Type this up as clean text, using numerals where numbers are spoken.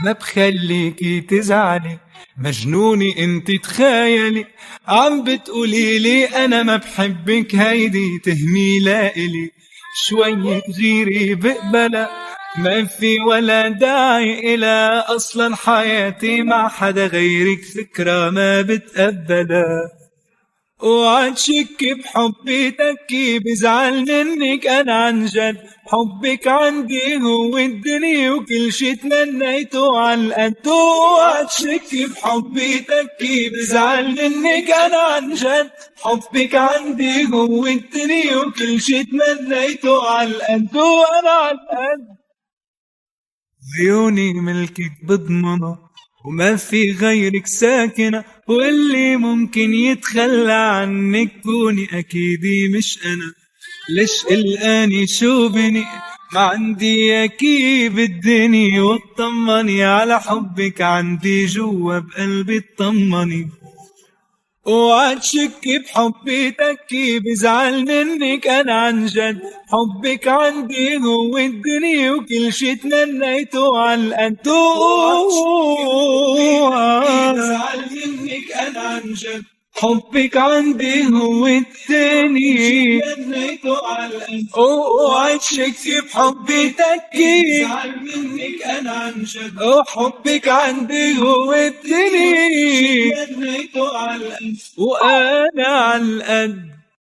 ما بخليكي تزعلي، مجنوني انت تخيلي، عم بتقوليلي انا ما بحبك، هيدي تهميلة الي، شوية غيري بقبلها، ما في ولا داعي إلى، أصلا حياتي مع حدا غيرك فكرة ما بتقبلها. اوعى تشكي بحبي تكي، بزعل منك انا عن جد، حبك عندي هو الدنيا وكل شي تمنيته عالقد. اوعى تشكي بحبي تكي، بزعل منك انا عن جد، حبك عندي هو الدنيا وكل شي تمنيته عالقد، وانا عالقد. عيوني ملكك بضمنها، وما في غيرك ساكنة، واللي ممكن يتخلى عنك كوني أكيدي مش أنا. ليش قلقاني شو بني، ما عندي أكيد بالدنيا، واطمني على حبك عندي جوا بقلبي اطمني. اوعى تشكي بحبي تكي، بزعل منك انا عن جد، حبك عندي هو الدنيا وكل شي تمنيته عالقد. اوعى بزعل منك انا عن جد، حبك عندي هو الدنيا تمنيته عالقد. اوعى تشكي بحبي تكي، بزعل منك انا عن جد، حبك عندي هو الدنيا تمنيته عالقد، وانا عالقد.